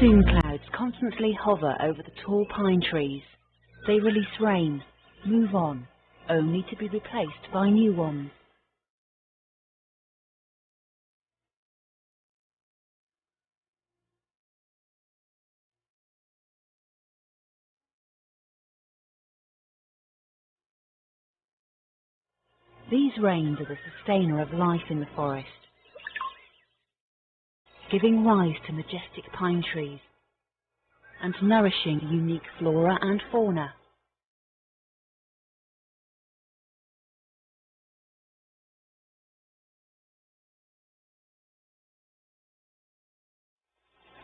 Monsoon clouds constantly hover over the tall pine trees. They release rain, move on, only to be replaced by new ones. These rains are the sustainer of life in the forest, giving rise to majestic pine trees and nourishing unique flora and fauna.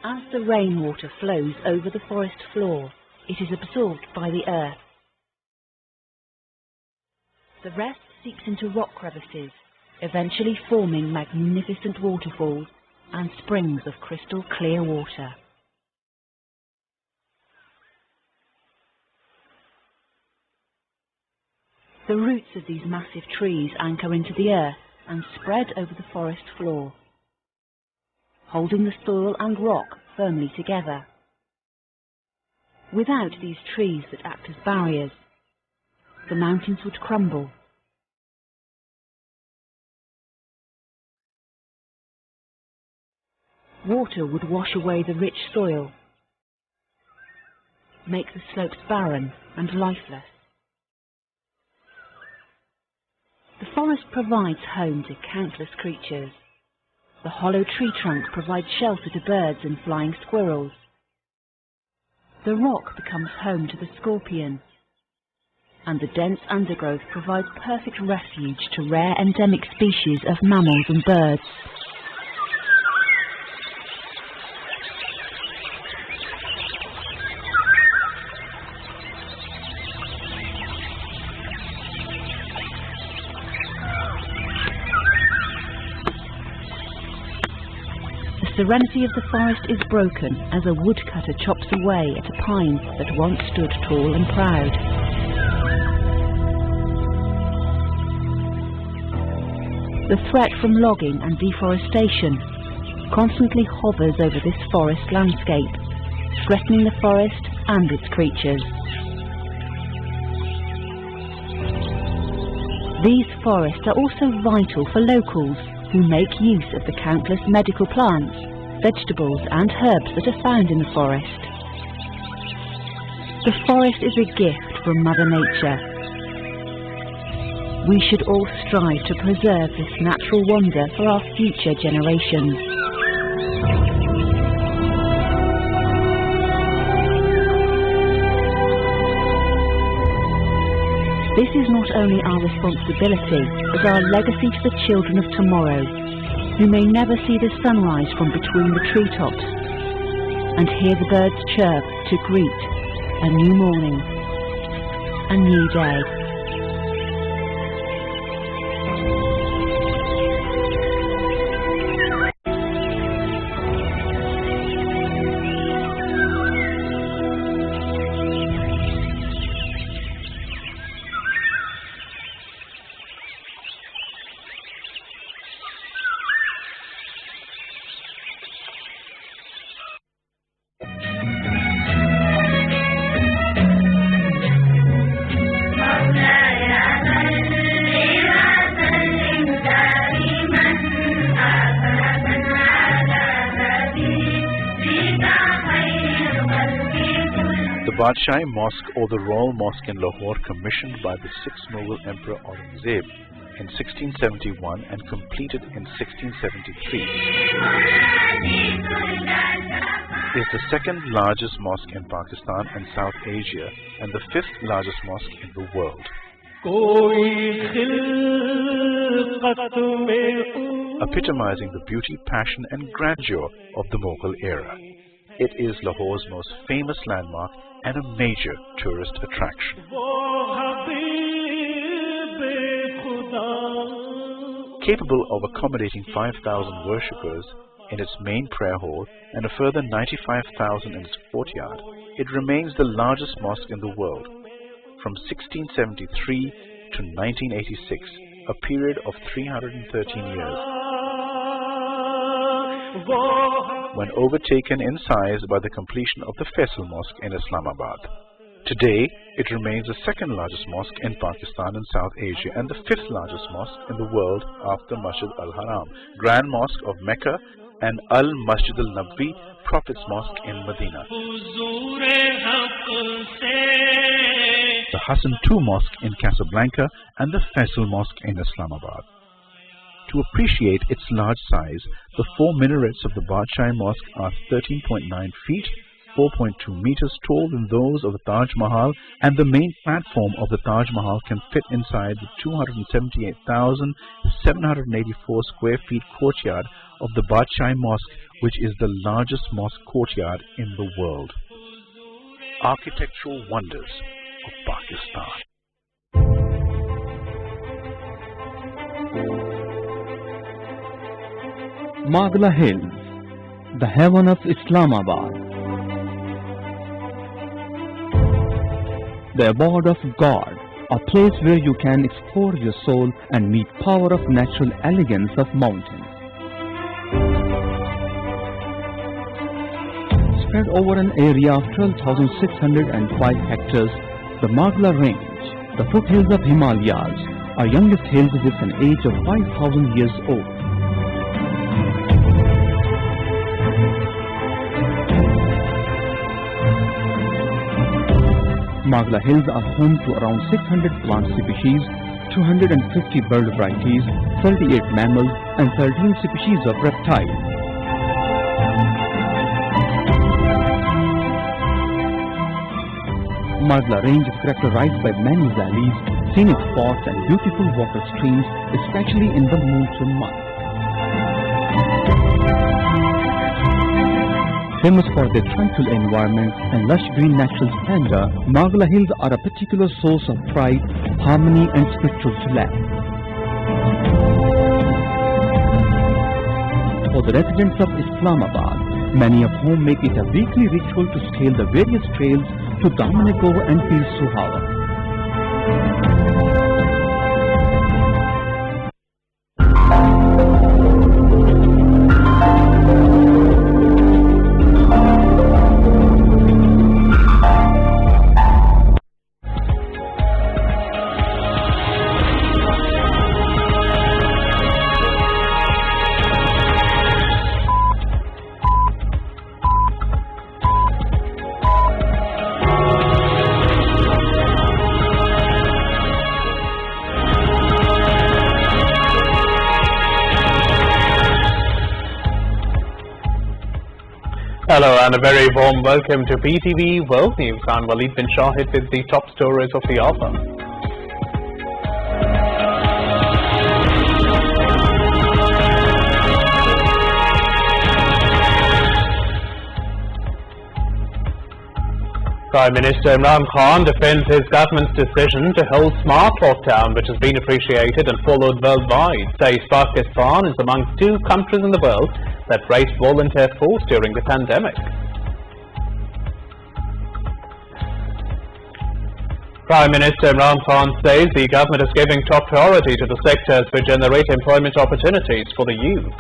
As the rainwater flows over the forest floor, it is absorbed by the earth. The rest seeps into rock crevices, eventually forming magnificent waterfalls and springs of crystal clear water. The roots of these massive trees anchor into the earth and spread over the forest floor, holding the soil and rock firmly together. Without these trees that act as barriers, the mountains would crumble. Water would wash away the rich soil, make the slopes barren and lifeless. The forest provides home to countless creatures. The hollow tree trunks provide shelter to birds and flying squirrels. The rock becomes home to the scorpion, and the dense undergrowth provides perfect refuge to rare endemic species of mammals and birds. The serenity of the forest is broken as a woodcutter chops away at a pine that once stood tall and proud. The threat from logging and deforestation constantly hovers over this forest landscape, threatening the forest and its creatures. These forests are also vital for locals who make use of the countless medical plants, vegetables and herbs that are found in the forest. The forest is a gift from Mother Nature. We should all strive to preserve this natural wonder for our future generations. This is not only our responsibility, but our legacy to the children of tomorrow, who may never see the sunrise from between the treetops and hear the birds chirp to greet a new morning, a new day. The Badshai Mosque, or the Royal Mosque in Lahore, commissioned by the 6th Mughal Emperor Aurangzeb in 1671 and completed in 1673, is the second largest mosque in Pakistan and South Asia and the 5th largest mosque in the world. Epitomizing the beauty, passion and grandeur of the Mughal era. It is Lahore's most famous landmark and a major tourist attraction. Capable of accommodating 5,000 worshippers in its main prayer hall and a further 95,000 in its courtyard, it remains the largest mosque in the world. From 1673 to 1986, a period of 313 years. when overtaken in size by the completion of the Faisal Mosque in Islamabad. Today, it remains the second largest mosque in Pakistan and South Asia and the fifth largest mosque in the world after Masjid al-Haram, Grand Mosque of Mecca, and Al-Masjid al-Nabawi, Prophet's Mosque in Medina. The Hassan II Mosque in Casablanca and the Faisal Mosque in Islamabad. To appreciate its large size, the four minarets of the Badshai Mosque are 13.9 feet, 4.2 meters taller than those of the Taj Mahal, and the main platform of the Taj Mahal can fit inside the 278,784 square feet courtyard of the Badshai Mosque, which is the largest mosque courtyard in the world. Architectural wonders of Pakistan. Magla Hills, the heaven of Islamabad. The abode of God, a place where you can explore your soul and meet power of natural elegance of mountains. Spread over an area of 12,605 hectares, the Magla Range, the foothills of Himalayas, are youngest hills with an age of 5,000 years old. Magla Hills are home to around 600 plant species, 250 bird varieties, 38 mammals, and 13 species of reptiles. Magla Range is characterized by many valleys, scenic spots, and beautiful water streams, especially in the monsoon months. Famous for their tranquil environment and lush green natural splendor, Magla Hills are a particular source of pride, harmony, and spiritual delight. For the residents of Islamabad, many of whom make it a weekly ritual to scale the various trails to Damanago and Pir Suhawa. Hello and a very warm welcome to PTV World News. I'm Waleed bin Shahid with the top stories of the hour. Prime Minister Imran Khan defends his government's decision to hold smart lockdown, which has been appreciated and followed worldwide. Says Pakistan is among 2 countries in the world that raised volunteer force during the pandemic. Prime Minister Imran Khan says the government is giving top priority to the sectors which generate employment opportunities for the youth.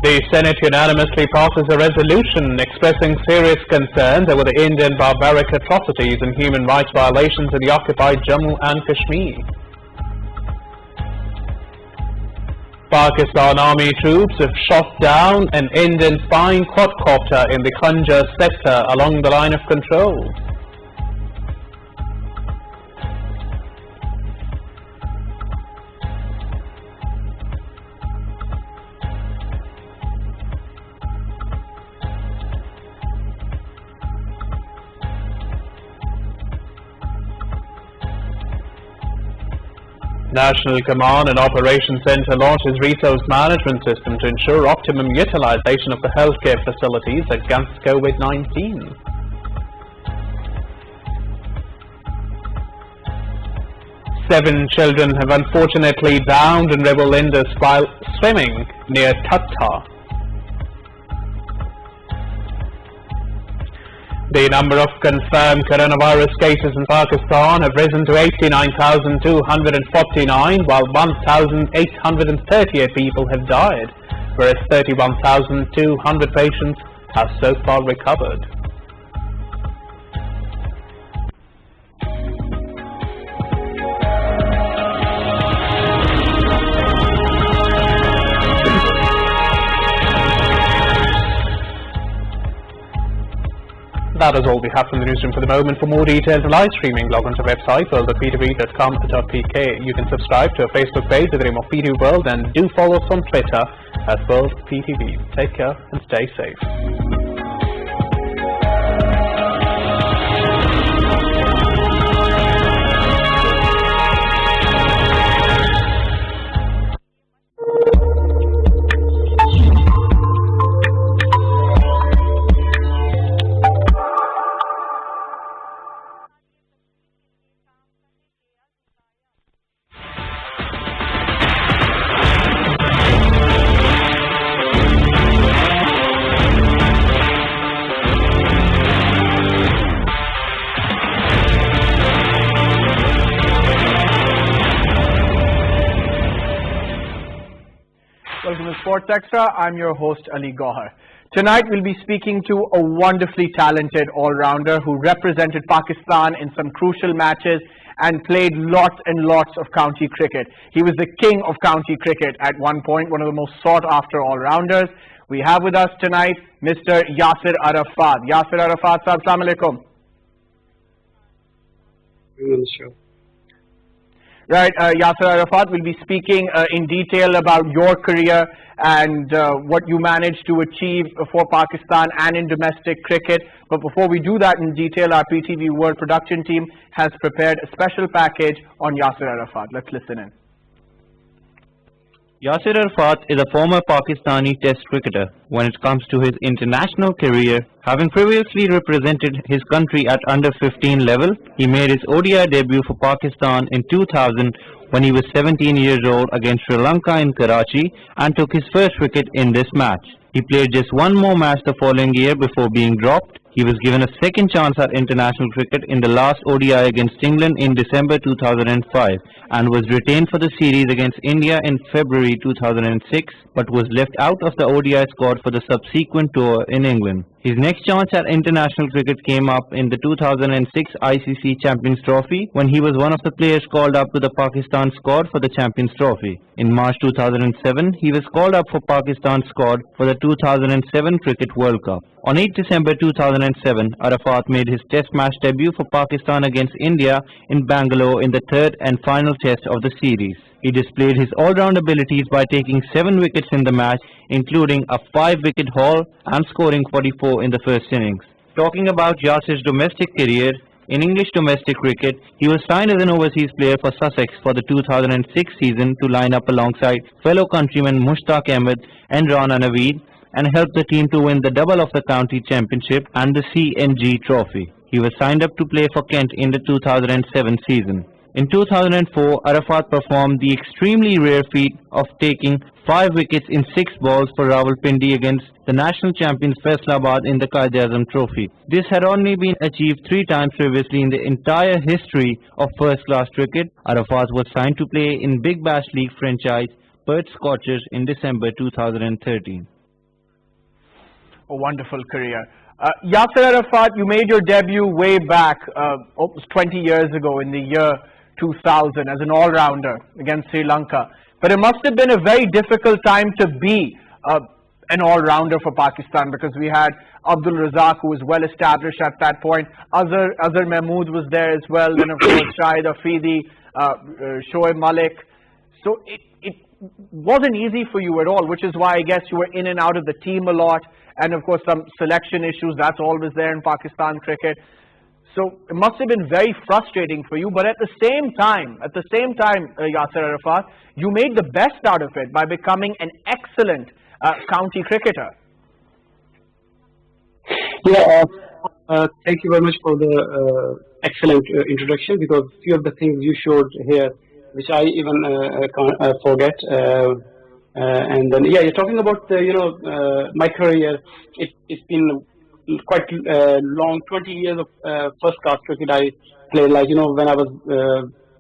The Senate unanimously passes a resolution expressing serious concerns over the Indian barbaric atrocities and human rights violations in the occupied Jammu and Kashmir. Pakistan Army troops have shot down an Indian spying quadcopter in the Khanjar sector along the line of control. National Command and Operations Centre launches resource management system to ensure optimum utilization of the healthcare facilities against COVID-19. Seven children have unfortunately drowned in River Indus while swimming near Thatta. The number of confirmed coronavirus cases in Pakistan have risen to 89,249, while 1,838 people have died, whereas 31,200 patients have so far recovered. That is all we have from the newsroom for the moment. For more details and live streaming, log on to our website worldofptv.com.pk. You can subscribe to our Facebook page with the name of PTV World and do follow us on Twitter at World PTV. Take care and stay safe. Welcome to Sports Extra. I'm your host Ali Gohar. Tonight we'll be speaking to a wonderfully talented all-rounder who represented Pakistan in some crucial matches and played lots and lots of county cricket. He was the king of county cricket at one point, one of the most sought-after all-rounders. We have with us tonight Mr. Yasir Arafat. Yasir Arafat, assalamu alaikum. Right, Yasir Arafat will be speaking in detail about your career and what you managed to achieve for Pakistan and in domestic cricket. But before we do that in detail, our PTV World production team has prepared a special package on Yasir Arafat. Let's listen in. Yasir Arafat is a former Pakistani Test cricketer. When it comes to his international career, having previously represented his country at under 15 level, he made his ODI debut for Pakistan in 2000 when he was 17 years old against Sri Lanka in Karachi and took his first wicket in this match. He played just one more match the following year before being dropped. He was given a second chance at international cricket in the last ODI against England in December 2005 and was retained for the series against India in February 2006 but was left out of the ODI squad for the subsequent tour in England. His next chance at international cricket came up in the 2006 ICC Champions Trophy when he was one of the players called up to the Pakistan squad for the Champions Trophy. In March 2007, he was called up for Pakistan squad for the 2007 Cricket World Cup. On 8 December 2007, Arafat made his Test match debut for Pakistan against India in Bangalore in the third and final test of the series. He displayed his all-round abilities by taking 7 wickets in the match, including a 5-wicket haul and scoring 44 in the first innings. Talking about Yasir's domestic career, in English domestic cricket, he was signed as an overseas player for Sussex for the 2006 season to line up alongside fellow countrymen Mushtaq Ahmed and Rana Naveed and helped the team to win the double of the county championship and the CNG trophy. He was signed up to play for Kent in the 2007 season. In 2004, Arafat performed the extremely rare feat of taking 5 wickets in 6 balls for Rawalpindi against the national champions Faisalabad in the Quaid-e-Azam Trophy. This had only been achieved 3 times previously in the entire history of first-class cricket. Arafat was signed to play in Big Bash League franchise Perth Scorchers in December 2013. A wonderful career. Yasir Arafat, you made your debut way back, almost 20 years ago in the year 2000 as an all-rounder against Sri Lanka. But it must have been a very difficult time to be an all-rounder for Pakistan because we had Abdul Razak, who was well established at that point. Azhar Mahmood was there as well. Then of course Shahid Afridi, Shoaib Malik. So it wasn't easy for you at all, which is why I guess you were in and out of the team a lot. And of course some selection issues, that's always there in Pakistan cricket. So it must have been very frustrating for you, but at the same time, Yasir Arafat, you made the best out of it by becoming an excellent county cricketer. Yeah, thank you very much for the excellent introduction, because few of the things you showed here, which I even can't forget. And then, yeah, you're talking about my career. It's been quite long, 20 years of first class cricket I played. Like, when I was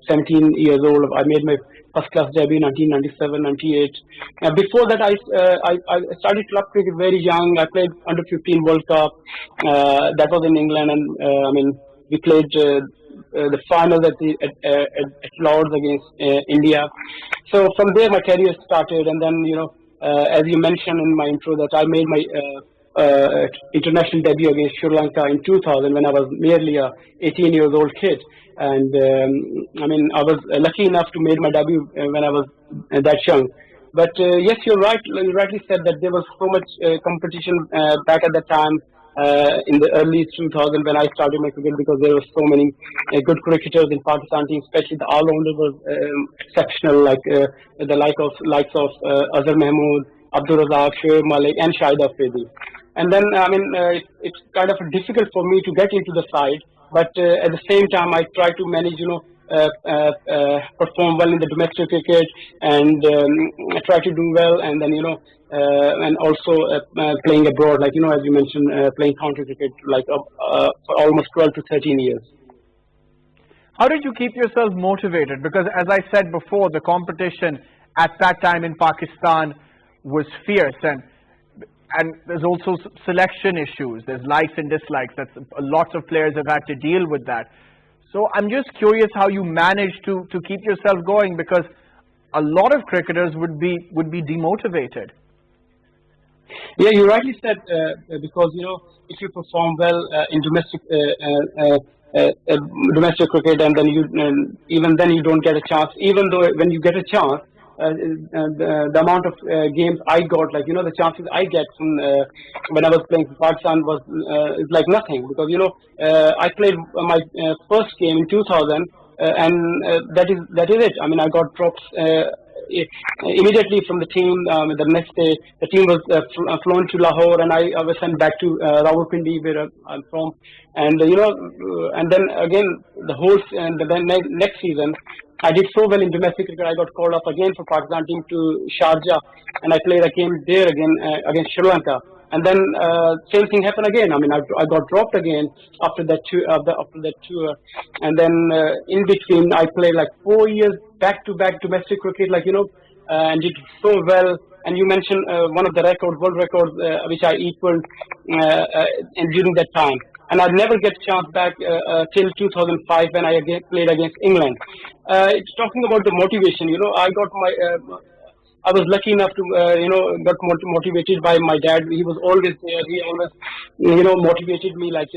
17 years old, I made my first class debut in 1997, 98. Before that, I started club cricket very young. I played under 15 World Cup. That was in England, and we played the finals at Lords against India. So from there, my career started, and then as you mentioned in my intro, that I made my international debut against Sri Lanka in 2000 when I was merely a 18 years old kid. And I was lucky enough to make my debut when I was that young. But yes, you're right. You rightly said that there was so much competition back at that time in the early 2000 when I started my cricket, because there were so many good cricketers in Pakistan team, especially the all-rounders were exceptional, like the likes of Azhar Mahmood, Abdul Razak, Shoaib Malik, and Shahid Afridi. And then it's kind of difficult for me to get into the side. But at the same time, I try to manage, perform well in the domestic cricket, and I try to do well, and then and also playing abroad, like as you mentioned, playing county cricket like for almost 12 to 13 years. How did you keep yourself motivated? Because as I said before, the competition at that time in Pakistan was fierce, and there's also selection issues. There's likes and dislikes. Lots of players have had to deal with that. So I'm just curious how you managed to keep yourself going, because a lot of cricketers would be demotivated. Yeah, you rightly said, because if you perform well in domestic cricket, and then even then you don't get a chance. Even though when you get a chance, the amount of games I got, like the chances I get from when I was playing for Pakistan was is like nothing, because I played my first game in 2000, and that is it. I got drops immediately from the team. The next day, the team was flown to Lahore, and I was sent back to Rawalpindi, where I'm from. And and then again the next season, I did so well in domestic cricket. I got called up again for Pakistan team to Sharjah, and I played a game there again against Sri Lanka. And then same thing happened again. I got dropped again after that tour, and then in between I played like 4 years back to back domestic cricket, and did so well. And you mentioned one of the world records, which I equaled during that time. And I never get a chance back till 2005 when I again played against England. It's talking about the motivation. I was lucky enough to got motivated by my dad. He was always there. He always motivated me, like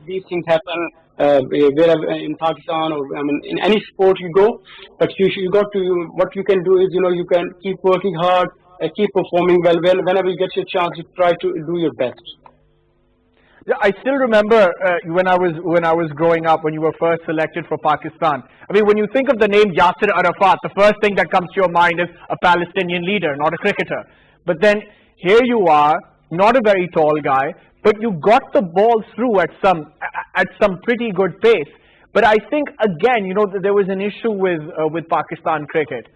these things happen wherever in Pakistan, or in any sport you go. But you got to, what you can do is you can keep working hard, keep performing well. Whenever you get your chance, you try to do your best. Yeah, I still remember when I was growing up, when you were first selected for Pakistan. When you think of the name Yasir Arafat, the first thing that comes to your mind is a Palestinian leader, not a cricketer. But then here you are, not a very tall guy, but you got the ball through at some pretty good pace. But I think again, there was an issue with Pakistan cricket,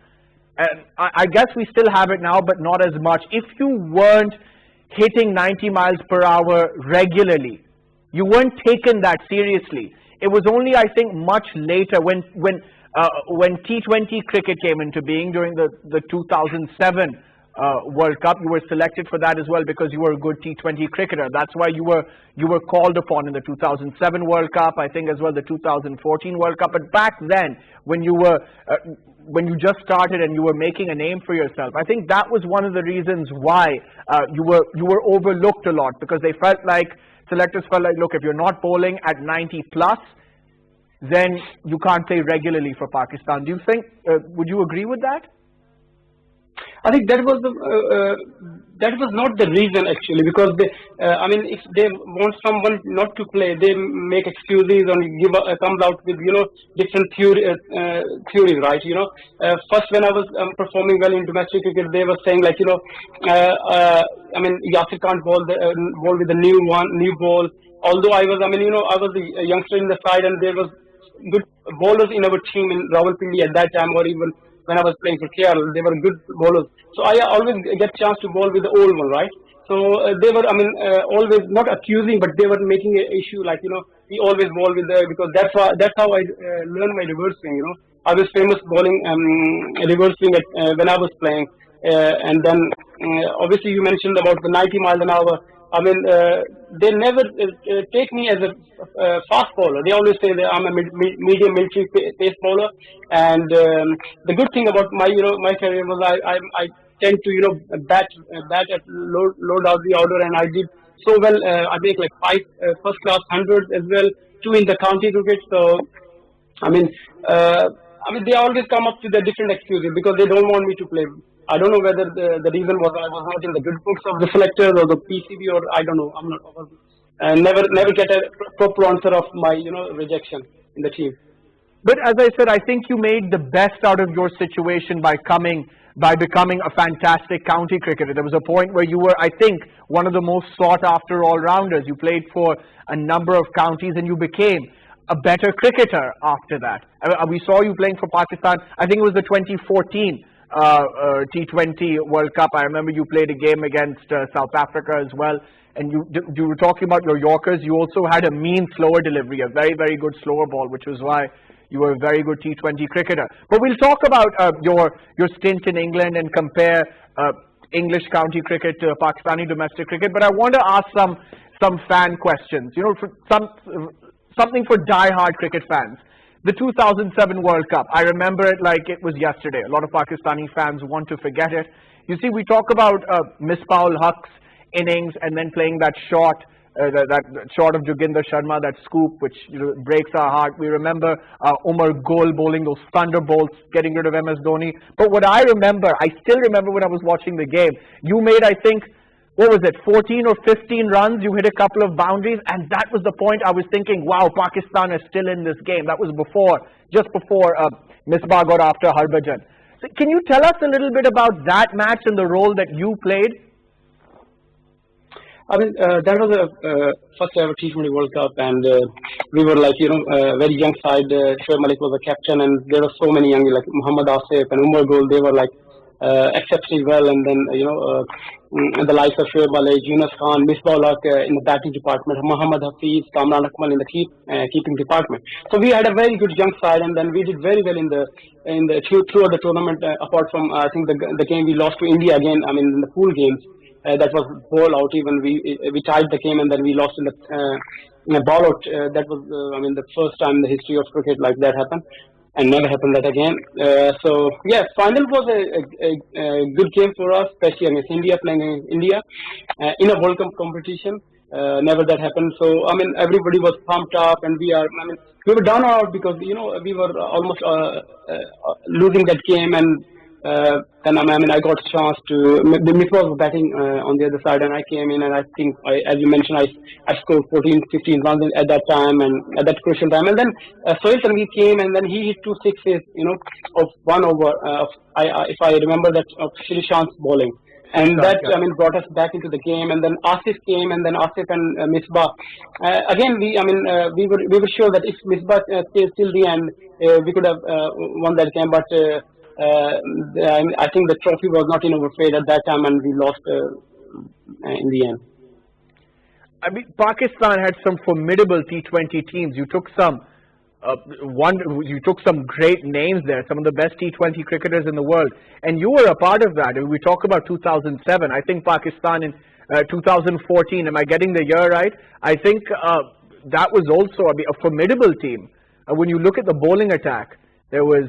and I guess we still have it now, but not as much. If you weren't hitting 90 miles per hour regularly, you weren't taken that seriously. It was only, I think, much later when T20 cricket came into being during the 2007 World Cup. You were selected for that as well because you were a good T20 cricketer. That's why you were called upon in the 2007 World Cup, I think as well the 2014 World Cup. But back then, when you just started and you were making a name for yourself, I think that was one of the reasons why you were overlooked a lot, because selectors felt like, look, if you're not bowling at 90 plus, then you can't play regularly for Pakistan. Do you think, would you agree with that? I think that was not the reason actually, because if they want someone not to play, they make excuses and comes out with different theories, right? First when I was performing well in domestic cricket, they were saying like Yasir can't bowl with the new ball. Although I was I was a youngster in the side, and there was good bowlers in our team in Rawalpindi at that time, or even when I was playing for KRL, they were good bowlers. So I always get chance to bowl with the old one, right? So they were, I mean, always not accusing, but they were making an issue like, you know, we always ball with the, because that's how I learned my reverse swing. You know, I was famous bowling reverse swing when I was playing, and then obviously you mentioned about the 90 miles an hour. I mean, they never take me as a fast bowler. They always say that I'm a medium military pace bowler. And the good thing about my, you know, my career was I tend to, you know, bat at low down the order, and I did so well. I make like 5 first class hundreds as well, 2 in the county cricket. So I mean, they always come up with a different excuses because they don't want me to play. I don't know whether the reason was I was not in the good books of the selectors or the PCB, or I don't know. I'm not. Never get a proper answer of my, you know, rejection in the team. But as I said, I think you made the best out of your situation by becoming a fantastic county cricketer. There was a point where you were, I think, one of the most sought after all-rounders. You played for a number of counties and you became a better cricketer after that. We saw you playing for Pakistan. I think it was the 2014 T20 World Cup. I remember you played a game against South Africa as well. And you were talking about your Yorkers. You also had a mean slower delivery, a very, very good slower ball, which was why you were a very good T20 cricketer. But we'll talk about your stint in England and compare English county cricket to Pakistani domestic cricket. But I want to ask some fan questions. You know, something for die-hard cricket fans. The 2007 World Cup, I remember it like it was yesterday. A lot of Pakistani fans want to forget it. You see, we talk about Misbah-ul Haq's innings and then playing that shot, that shot of Joginder Sharma, that scoop, which, you know, breaks our heart. We remember Umar Gul bowling those thunderbolts, getting rid of MS Dhoni. But what I still remember when I was watching the game, you made, I think, what was it, 14 or 15 runs, you hit a couple of boundaries, and that was the point I was thinking, wow, Pakistan is still in this game. That was just before Misbah got after Harbhajan. So can you tell us a little bit about that match and the role that you played? I mean, that was a first ever T20 World Cup, and we were like, you know, very young side. Shoaib Malik was the captain, and there were so many young, like Muhammad Asif and Umar Gul. They were like exceptionally well, and then, you know, the likes of Shoaib Malik, Yunus Khan, Misbah-ul Haq in the batting department, Muhammad Hafiz, Kamran Akmal in the keeping department. So we had a very good young side, and then we did very well throughout the tournament. Apart from I think the game we lost to India again. I mean, in the pool games. That was ball out. Even we tied the game and then we lost in the ball out. That was I mean, the first time in the history of cricket like that happened, and never happened that again. So yeah, final was a good game for us, especially against India, playing in India in a World Cup competition. Never that happened. So I mean, everybody was pumped up, and we were down and out because, you know, we were almost losing that game. And then I got a chance to. The Misbah was batting on the other side, and I came in, and I think, as you mentioned, I scored 14, 15 runs at that time, and at that crucial time. And then Sohail Tanveer came, and then he hit 2 sixes, you know, of 1 over. If I remember that, of Shrishant's bowling, and that brought us back into the game. And then Asif came, and then Asif and Misbah. Again, we were sure that if Misbah stays till the end, we could have won that game, but. I think the trophy was not in our favor at that time, and we lost in the end. I mean, Pakistan had some formidable T20 teams. You took some great names there, some of the best T20 cricketers in the world, and you were a part of that. We talk about 2007. I think Pakistan in 2014. Am I getting the year right? I think that was also a formidable team. When you look at the bowling attack, there was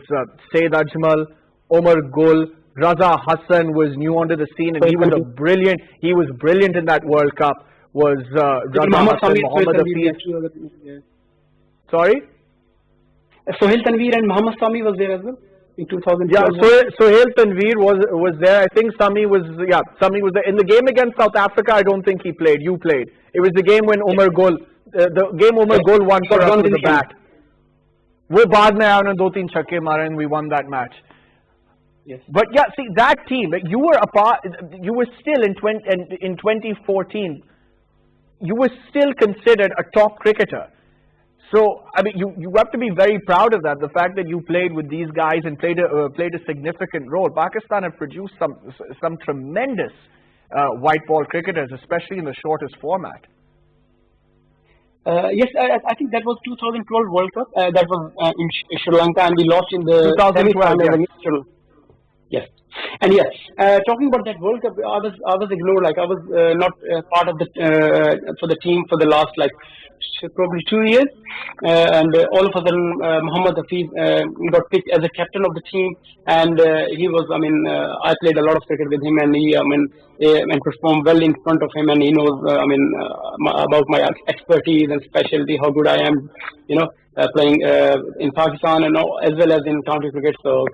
Saeed Ajmal, Omar Gul, Raza Hassan was new onto the scene, and he was brilliant in that World Cup. Was Raza Hassan, Mohammad Hafiz. Sorry? Sohail Tanveer and Mohammad Sami was there as well in 2012. Yeah, Sohail Tanveer was there. I think Sami was there. In the game against South Africa, I don't think he played. You played. It was the game when Omar Gul, Gul won for us with the bat. वो बाद में आया, उन्होंने 2-3 छक्के मारे, and we won that match. Yes. But yeah, see, that team, you were still in 2014, you were still considered a top cricketer. So, I mean, you have to be very proud of that, the fact that you played with these guys and played a significant role. Pakistan have produced some tremendous white ball cricketers, especially in the shortest format. Yes, I think that was 2012 World Cup. That was in Sri Lanka, and we lost in the 2012, semi-final yes. against Sri Lanka. Yes, and yes, talking about that World Cup, I was ignored. Like I was not part of the for the team for the last like probably 2 years, and all of a sudden Muhammad Hafiz got picked as a captain of the team, and he was. I mean, I played a lot of cricket with him, and he, and performed well in front of him, and he knows. About my expertise and specialty, how good I am. Playing in Pakistan and as well as in county cricket. So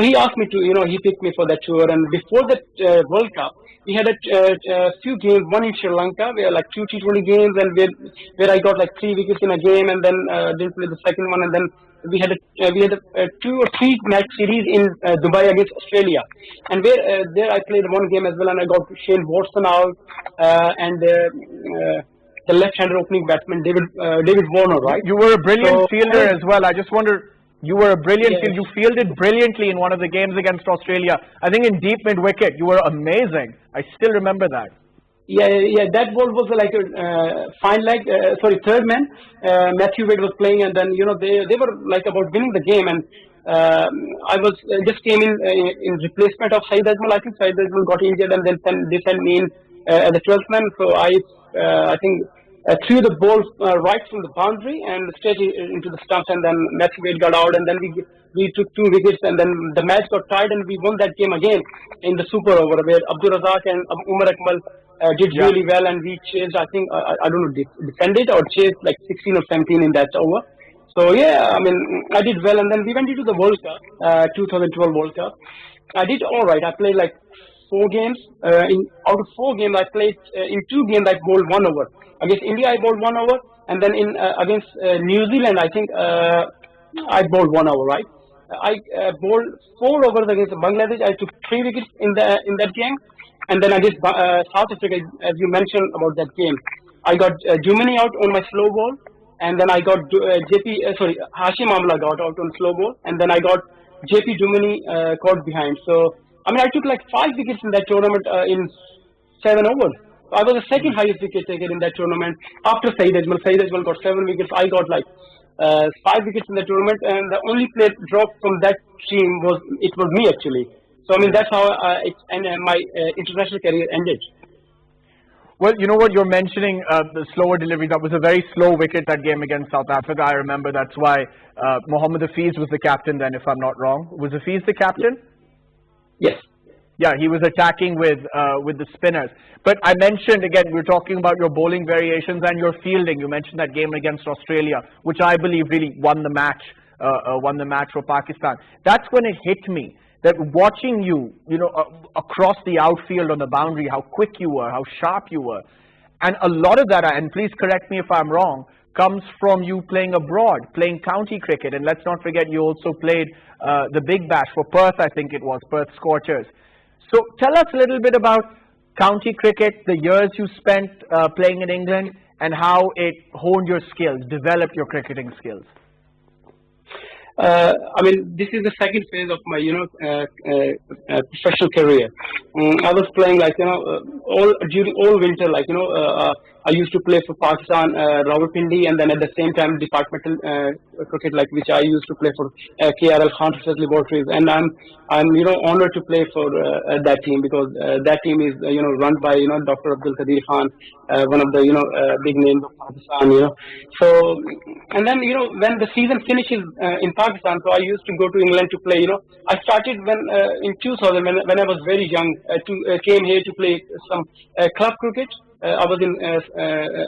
he asked me to, he picked me for that tour. And before that World Cup, we had a few games. One in Sri Lanka, where like 2 T20 games, and where I got like 3 wickets in a game, and then didn't play the second one. And then we had a 2 or 3 match series in Dubai against Australia, and where there I played one game as well, and I got Shane Watson out and. The left-hander opening batsman, David Warner, right? You were a brilliant fielder as well. I just wonder, you were a brilliant fielder. You fielded brilliantly in one of the games against Australia. I think in deep mid-wicket, you were amazing. I still remember that. Yeah, that ball was like a fine leg, third man. Matthew Wade was playing, and then, they were like about winning the game, and I was just came in replacement of Saeed Ajmal. I think Saeed Ajmal got injured, and then they sent me in as a 12th man. So I think threw the ball right from the boundary and straight into the stumps, and then Matthew Wade got out, and then we took 2 wickets, and then the match got tied, and we won that game again in the super over where Abdul Razak and Umar Akmal did really well, and we chased, I think, I don't know, defended or chased like 16 or 17 in that over. So yeah, I mean, I did well, and then we went into the World Cup, 2012 World Cup. I did all right. I played like 4 games. Out of 4 games, I played in 2 games. I bowled 1 over. Against India, I bowled 1 over, and then against New Zealand, I think I bowled 1 over. Right? I bowled 4 overs against Bangladesh. I took 3 wickets in that game, and then against South Africa, as you mentioned about that game, I got Dumini out on my slow ball, and then I got Hashim Amla got out on slow ball, and then I got JP Dumini caught behind. So I mean, I took like 5 wickets in that tournament in 7 overs. I was the second highest wicket taker in that tournament after Saeed Ajmal. Saeed Ajmal got 7 wickets. I got like 5 wickets in the tournament, and the only player dropped from that team was me actually. So I mean, that's how my international career ended. Well, you know what, you're mentioning the slower delivery. That was a very slow wicket, that game against South Africa. I remember. That's why Mohammad Hafiz was the captain then, if I'm not wrong. Was Hafiz the captain? Yes. Yeah, he was attacking with the spinners. But I mentioned, again, we're talking about your bowling variations and your fielding. You mentioned that game against Australia, which I believe really won the match for Pakistan. That's when it hit me that watching you, across the outfield on the boundary, how quick you were, how sharp you were. And a lot of that, and please correct me if I'm wrong, comes from you playing abroad, playing county cricket. And let's not forget, you also played the Big Bash for Perth, I think it was, Perth Scorchers. So tell us a little bit about county cricket, the years you spent playing in England, and how it honed your skills, developed your cricketing skills. I mean, this is the second phase of my, professional career. I was playing during all winter, I used to play for Pakistan, Rawalpindi, and then at the same time departmental cricket, which I used to play for KRL Khan Research Laboratories, and I'm honored to play for that team, because that team is run by Dr. Abdul Qadir Khan, one of the big names of Pakistan. So, and then when the season finishes in Pakistan, so I used to go to England to play. I started in 2000 when I was very young came here to play some club cricket. I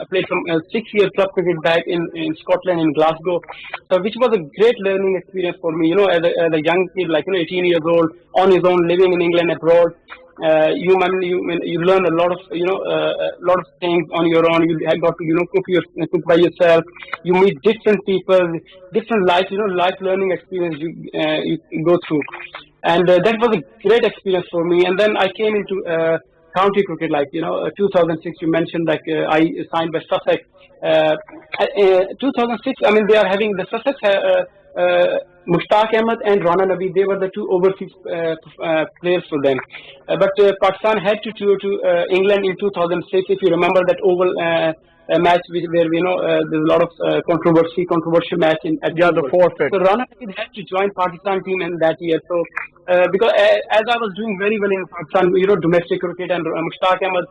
played some 6 years club cricket back in Scotland, in Glasgow, which was a great learning experience for me. As a young kid, 18 years old, on his own, living in England abroad. You learn a lot of things on your own. You have got to cook by yourself. You meet different people, different life learning experience you go through, and that was a great experience for me. And then I came into county cricket, 2006. You mentioned I signed by Sussex. 2006. I mean, they are having the Sussex Mushtaq Ahmed and Rana Nabi, they were the two overseas players for them. But Pakistan had to tour to England in 2006. If you remember that oval match where there's a lot of controversial match at the forfeit. So Rana Nabi had to join Pakistan team in that year. So because as I was doing very well in Pakistan, domestic cricket, and Mushtaq Ahmed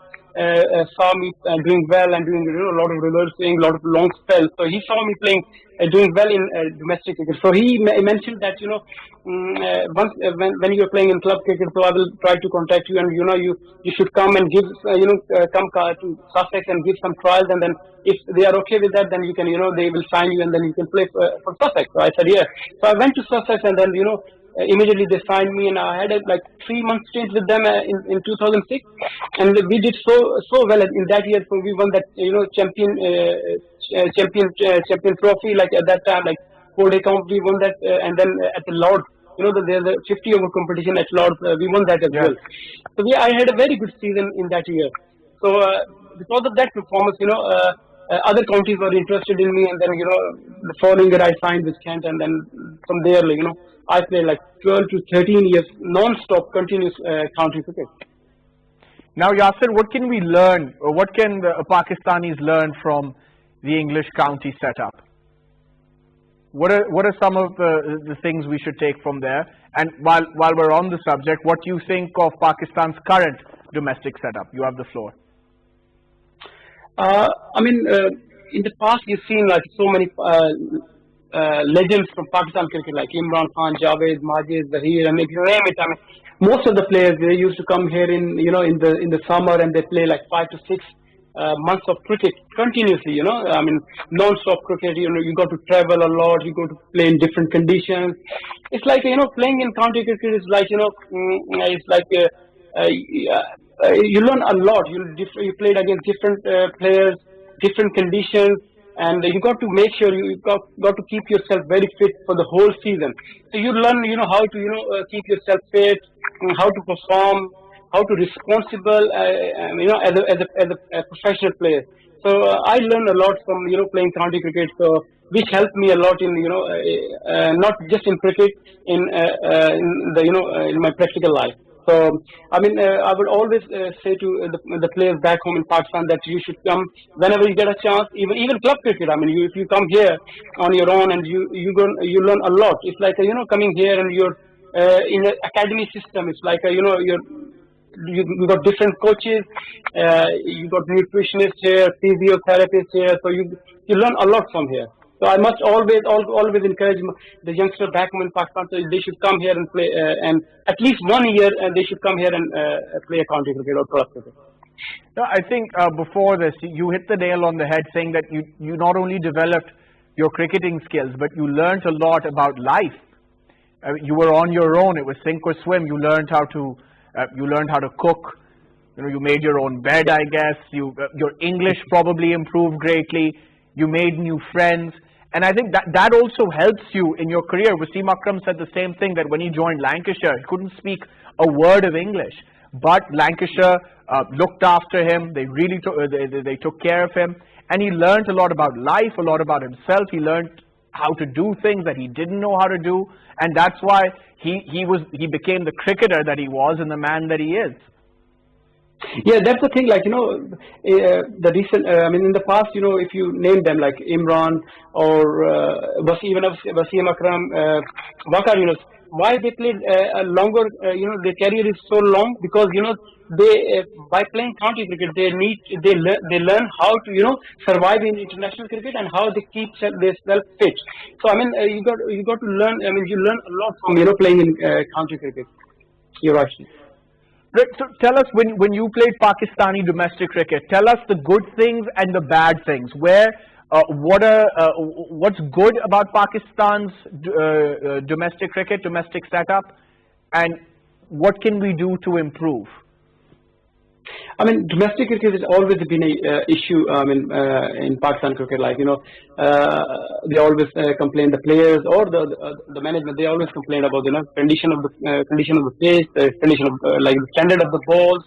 saw me doing well and doing a lot of reverse swing, a lot of long spells. So he saw me playing, doing well in domestic cricket. So he mentioned that once when you are playing in club cricket, so I will try to contact you, and you should come and give come to Sussex and give some trials, and then if they are okay with that, then you can they will sign you, and then you can play for Sussex. So I said yes. So I went to Sussex, and then immediately they signed me, and I had a 3-month stint with them in 2006, and we did so well in that year. So we won that champion trophy, like at that time, like 4-day count, we won that, and then at the Lords, there's a 50 over competition at Lords, we won that as well. So I had a very good season in that year. So because of that performance, other counties were interested in me, and then the following year I signed with Kent, and then from there, I played like 12 to 13 years non-stop continuous county cricket. Now, Yasir, what can we learn, or what can the Pakistanis learn from the English county setup? What are some of the things we should take from there? And while we're on the subject, what do you think of Pakistan's current domestic setup? You have the floor. In the past, you've seen like so many legends from Pakistan cricket, like Imran Khan, Javed, Majid, Zahir, and if you name it. Most of the players, they used to come here in the summer, and they play like 5 to 6 months of cricket continuously. Non-stop cricket. You got to travel a lot. You go to play in different conditions. It's like playing in county cricket is like it's like you learn a lot. You played against different players, different conditions, and you got to make sure you got to keep yourself very fit for the whole season. So you learn how to keep yourself fit, how to perform, how to responsible as a professional player. So I learned a lot from playing county cricket, so which helped me a lot in not just in cricket, in my practical life. So I would always say to the players back home in Pakistan that you should come whenever you get a chance, even club cricket. If you come here on your own, and you learn a lot. It's like coming here and you're in an academy system. It's like you got different coaches, you got nutritionists here, physiotherapists here, so you learn a lot from here. So I must always encourage the youngsters back home in Pakistan, so they should come here and play, and at least 1 year, and they should come here and play a county cricket or club cricket. No, I think before this, you hit the nail on the head, saying that you not only developed your cricketing skills, but you learned a lot about life. You were on your own. It was sink or swim. You learned how to cook. You made your own bed, I guess. Your English probably improved greatly. You made new friends. And I think that also helps you in your career. Wasim Akram said the same thing, that when he joined Lancashire, he couldn't speak a word of English. But Lancashire looked after him. They really they took care of him. And he learned a lot about life, a lot about himself. He learned how to do things that he didn't know how to do. And that's why he became the cricketer that he was and the man that he is. Yeah, that's the thing. Like the recent. In the past, if you name them like Imran or Wasim Akram, Wakar, why they played a longer. Their career is so long because they by playing county cricket they learn how to survive in international cricket and how they keep themselves fit. So you got to learn. You learn a lot from playing in county cricket. You're right. Right, so tell us, when you played Pakistani domestic cricket, tell us the good things and the bad things. What's good about Pakistan's domestic cricket, domestic setup, and what can we do to improve? Domestic cricket has always been a issue in Pakistan cricket. Like they always complain, the players or the management. They always complain about condition of the pitch, the condition of the standard of the balls,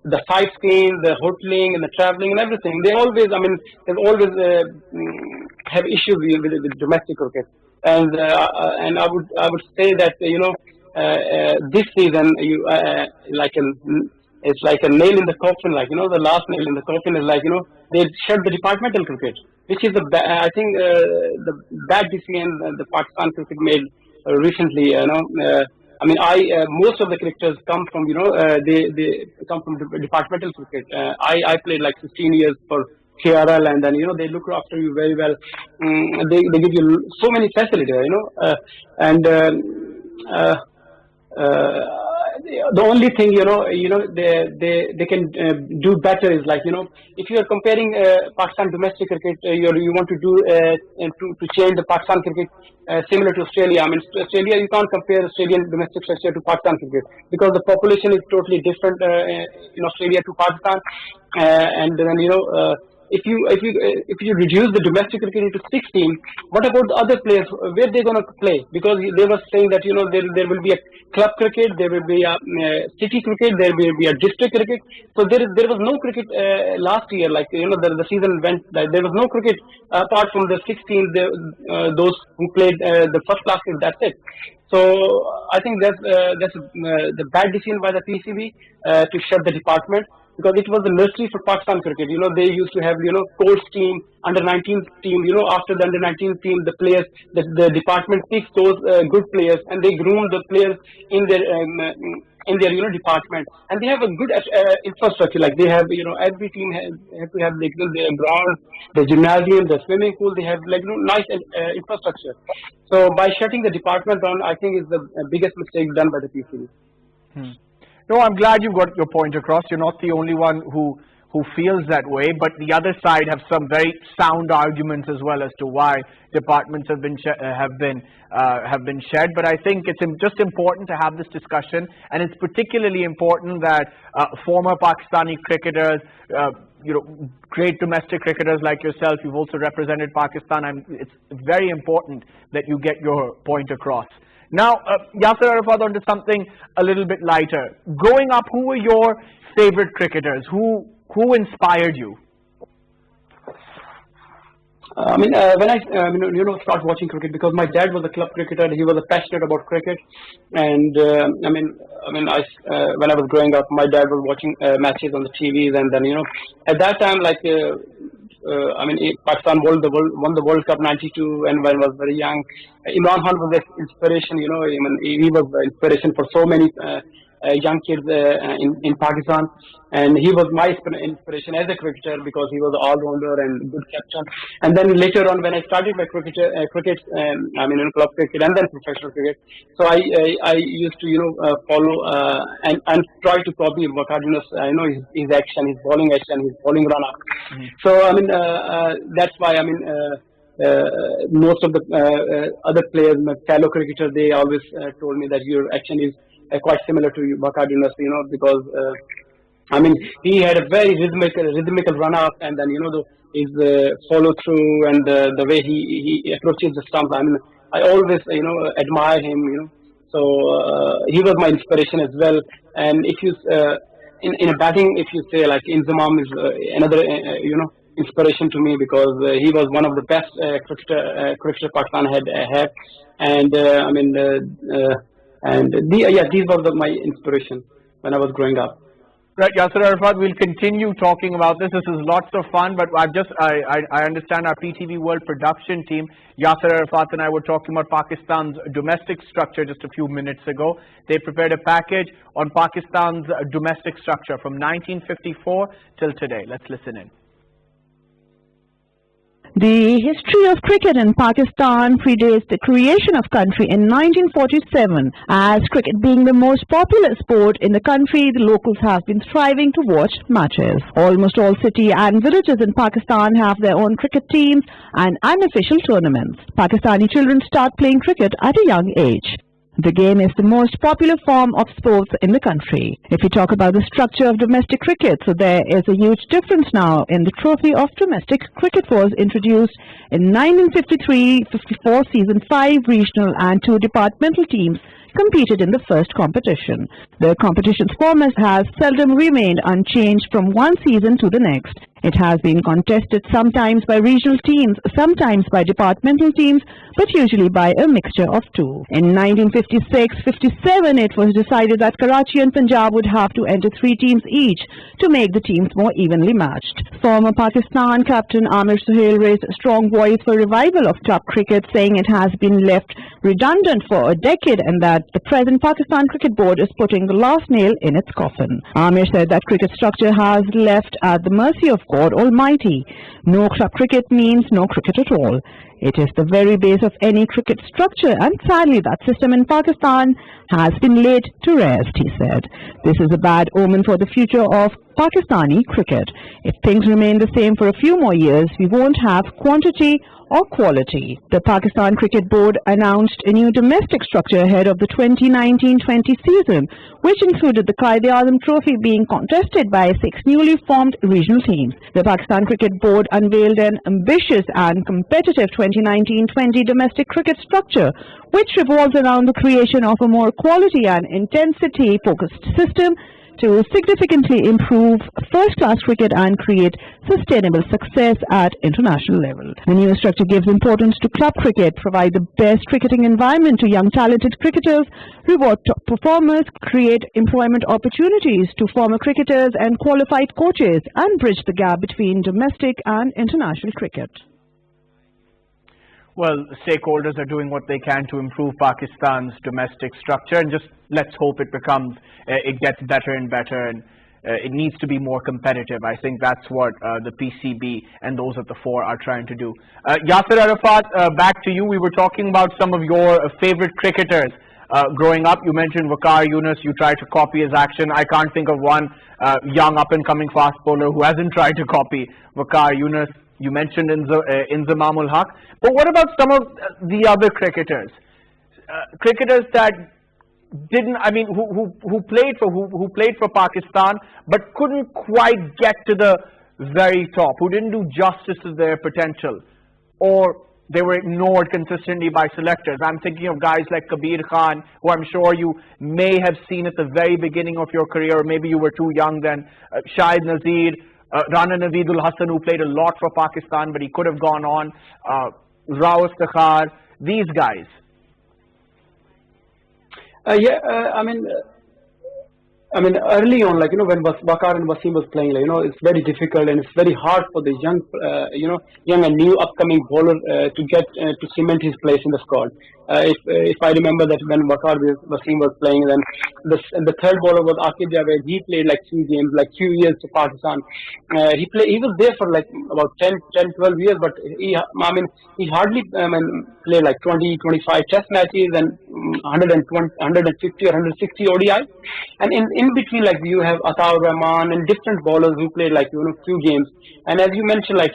the sightseeing, the hoteling, and the traveling, and everything. They always, I mean, they always have issues with domestic cricket. And I would say that this season it's like a nail in the coffin. Like the last nail in the coffin is like they shut the departmental cricket, which is I think the bad decision the Pakistan cricket made recently. I mean, most of the cricketers come from they come from departmental cricket. I played like 15 years for KRL, and then they look after you very well. They give you so many facilities, the only thing they can do better is like if you are comparing Pakistan domestic cricket, you want to do to change the Pakistan cricket similar to Australia. I mean, Australia, you can't compare Australian domestic structure to Pakistan cricket because the population is totally different in Australia to Pakistan, and then if you reduce the domestic cricket into 16, what about the other players? Where they going to play? Because they were saying that there will be a club cricket, there will be a city cricket, there will be a district cricket. So there was no cricket last year. Like the season went. There was no cricket apart from the 16. Those who played the first class cricket. That's it. So I think that's the bad decision by the PCB to shut the department. Because it was the nursery for Pakistan cricket. They used to have, coach team, under-19 team. After the under-19 team, the players, the department picks those good players, and they groom the players in their department. And they have a good infrastructure. Like they have, every team have to have their ground, the gymnasium, the swimming pool. They have nice infrastructure. So by shutting the department down, I think is the biggest mistake done by the PCB. No, I'm glad you got your point across. You're not the only one who feels that way, but the other side have some very sound arguments as well as to why departments have been shed. But I think it's just important to have this discussion, and it's particularly important that former Pakistani cricketers, great domestic cricketers like yourself, you've also represented Pakistan. It's very important that you get your point across. Now, Yasser Arafat, onto something a little bit lighter. Growing up, who were your favorite cricketers? Who inspired you? When I start watching cricket, because my dad was a club cricketer, he was passionate about cricket, and when I was growing up, my dad was watching matches on the TVs, and then at that time, Pakistan won the World Cup '92, and when I was very young, Imran Khan was the inspiration. He was the inspiration for so many young kids in Pakistan, and he was my inspiration as a cricketer because he was an all-rounder and good captain. And then later on, when I started my cricket, club cricket and then professional cricket, so I used to follow and try to copy Wakadinus. His action, his bowling run-up. So that's why most of the other players, my fellow cricketers, they always told me that your action is quite similar to Bakadinus, because he had a very rhythmical run-up, and then his follow-through and the way he approaches the stumps. I always admire him. So he was my inspiration as well. And if you in a batting, if you say like Inzamam is another inspiration to me, because he was one of the best cricketer Pakistan had, and these were my inspiration when I was growing up. Right, Yasser Arafat, we'll continue talking about this. This is lots of fun, but I understand our PTV World production team, Yasser Arafat and I were talking about Pakistan's domestic structure just a few minutes ago. They prepared a package on Pakistan's domestic structure from 1954 till today. Let's listen in. The history of cricket in Pakistan predates the creation of country in 1947. As cricket being the most popular sport in the country, the locals have been striving to watch matches. Almost all cities and villages in Pakistan have their own cricket teams and unofficial tournaments. Pakistani children start playing cricket at a young age. The game is the most popular form of sports in the country. If we talk about the structure of domestic cricket, so there is a huge difference now. In the trophy of domestic cricket was introduced in 1953-54 season 5 regional and 2 departmental teams competed in the first competition. The competition's format has seldom remained unchanged from one season to the next. It has been contested sometimes by regional teams, sometimes by departmental teams, but usually by a mixture of two. In 1956-57, it was decided that Karachi and Punjab would have to enter 3 teams each to make the teams more evenly matched. Former Pakistan captain Amir Suhail raised a strong voice for revival of club cricket, saying it has been left redundant for a decade and that the present Pakistan Cricket Board is putting the last nail in its coffin. Amir said that cricket structure has left at the mercy of God Almighty. No club cricket means no cricket at all. It is the very base of any cricket structure, and sadly that system in Pakistan has been laid to rest, he said. This is a bad omen for the future of Pakistani cricket. If things remain the same for a few more years, we won't have quantity or quality. The Pakistan Cricket Board announced a new domestic structure ahead of the 2019-20 season, which included the Quaid-e-Azam Trophy being contested by 6 newly formed regional teams. The Pakistan Cricket Board unveiled an ambitious and competitive 2019-20 domestic cricket structure, which revolves around the creation of a more quality and intensity-focused system to significantly improve first-class cricket and create sustainable success at international level. The new structure gives importance to club cricket, provide the best cricketing environment to young talented cricketers, reward top performers, create employment opportunities to former cricketers and qualified coaches, and bridge the gap between domestic and international cricket. Well, stakeholders are doing what they can to improve Pakistan's domestic structure, and just let's hope it gets better and better, and it needs to be more competitive. I think that's what the PCB and those at the fore are trying to do. Yasir Arafat, back to you. We were talking about some of your favorite cricketers growing up. You mentioned Waqar Younis. You tried to copy his action. I can't think of one young up-and-coming fast bowler who hasn't tried to copy Waqar Younis. You mentioned Inzamam-ul Haq. But what about some of the other cricketers? Cricketers that didn't, I mean, who played for Pakistan, but couldn't quite get to the very top, who didn't do justice to their potential, or they were ignored consistently by selectors. I'm thinking of guys like Kabir Khan, who I'm sure you may have seen at the very beginning of your career, or maybe you were too young then. Shahid Nazir, Rana Naveedul Hassan, who played a lot for Pakistan, but he could have gone on. Rao Iftikhar, these guys. I mean, early on, like, when Waqar and Wasim was playing, like, it's very difficult and it's very hard for the young, young and new upcoming bowler to get to cement his place in the squad. If I remember that when Waqar Wasim was playing, then the third bowler was Aqib Javed. He played like few games, like few years for Pakistan. He was there for like about 10, 12 years, but he hardly played like 20, 25 test matches and 150 or 160 ODI. And in between, like, you have Ataur Rahman and different bowlers who played like few games. And as you mentioned, like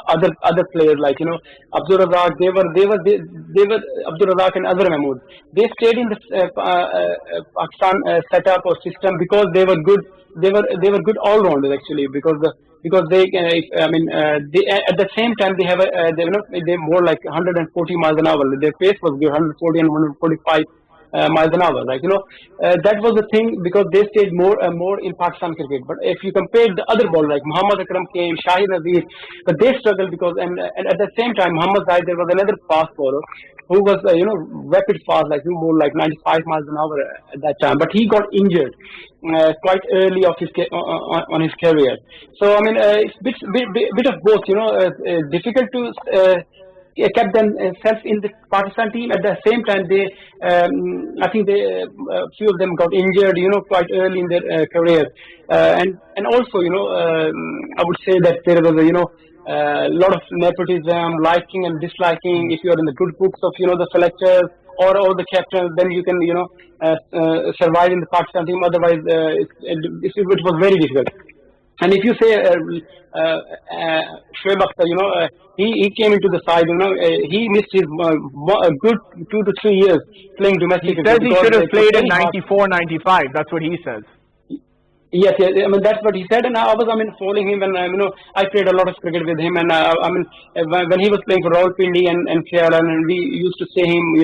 other players like Abdul Razak, they were Abdul Razak and Azhar Mahmood. They stayed in the Pakistan setup or system because they were good. They were good all rounders actually, because they at the same time they have they more like 140 miles an hour. Their pace was good, 140 and 145 miles an hour. Like that was the thing, because they stayed more in Pakistan cricket. But if you compare the other bowlers like Muhammad Akram came, Shahid Nazir, but they struggled because and at the same time Muhammad Zahid, there was another fast bowler who was rapid fast, like who bowled like 95 miles an hour at that time. But he got injured quite early of his on his career. So I mean it's bit of both. Difficult to kept themselves in the Pakistan team. At the same time, they, I think few of them got injured, quite early in their career. And also, I would say that there was a lot of nepotism, liking and disliking. If you are in the good books of the selectors or the captains, then you can survive in the Pakistan team. Otherwise, it was very difficult. And if you say Shoaib Akhtar, he came into the side, he missed his good 2 to 3 years playing domestic. He says he should have played in 94, 95. That's what he says. Yes, I mean that's what he said, and I was following him, and I played a lot of cricket with him, and when he was playing for Rawalpindi and Kerala, and we used to say him,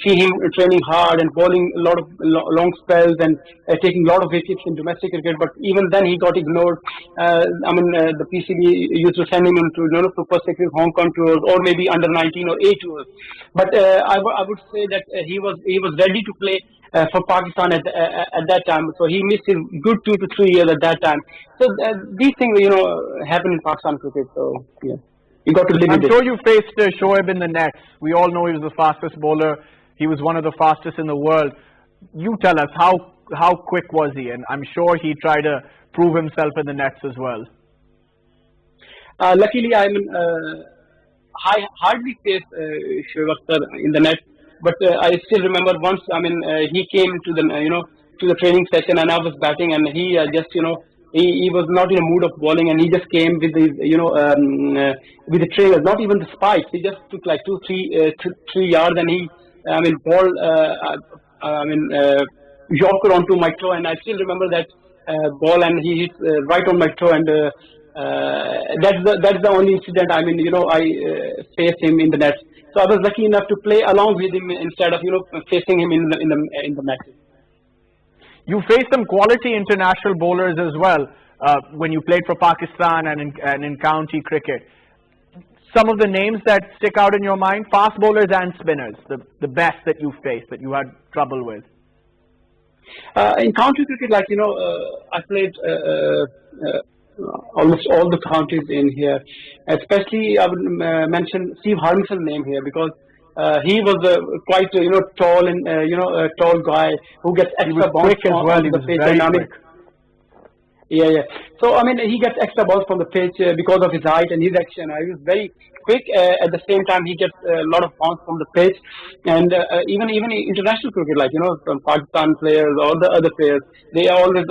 see him training hard and bowling a lot of long spells and taking a lot of wickets in domestic cricket. But even then, he got ignored. The PCB used to send him into Super 6 Hong Kong tours or maybe under 19 or A tours. But I would say that he was ready to play for Pakistan at that time. So he missed his good 2 to 3 years at that time. So these things, happen in Pakistan cricket. So yeah, you got to live with it. I'm sure you faced Shoaib in the nets. We all know he was the fastest bowler. He was one of the fastest in the world. You tell us, how quick was he? And I'm sure he tried to prove himself in the nets as well. Luckily, I hardly faced Shoaib in the net. But I still remember once. He came to the to the training session, and I was batting, and he just he was not in a mood of bowling, and he just came with his with the trainers, not even the spikes. He just took like 3 yards, and he ball Yorker onto my toe, and I still remember that ball, and he hit right on my toe, and that's the only incident. I faced him in the net. So I was lucky enough to play along with him instead of facing him in the matches. You faced some quality international bowlers as well when you played for Pakistan and in county cricket. Some of the names that stick out in your mind: fast bowlers and spinners, the best that you faced, that you had trouble with. In county cricket, I played almost all the counties in here. Especially, I would mention Steve Harmison's name here, because he was quite tall and a tall guy who gets extra balls on the pitch. Yeah. So he gets extra balls from the pitch because of his height and his action. He was very quick. At the same time, he gets a lot of bounce from the pitch, and even international cricket, from Pakistan players or the other players, they always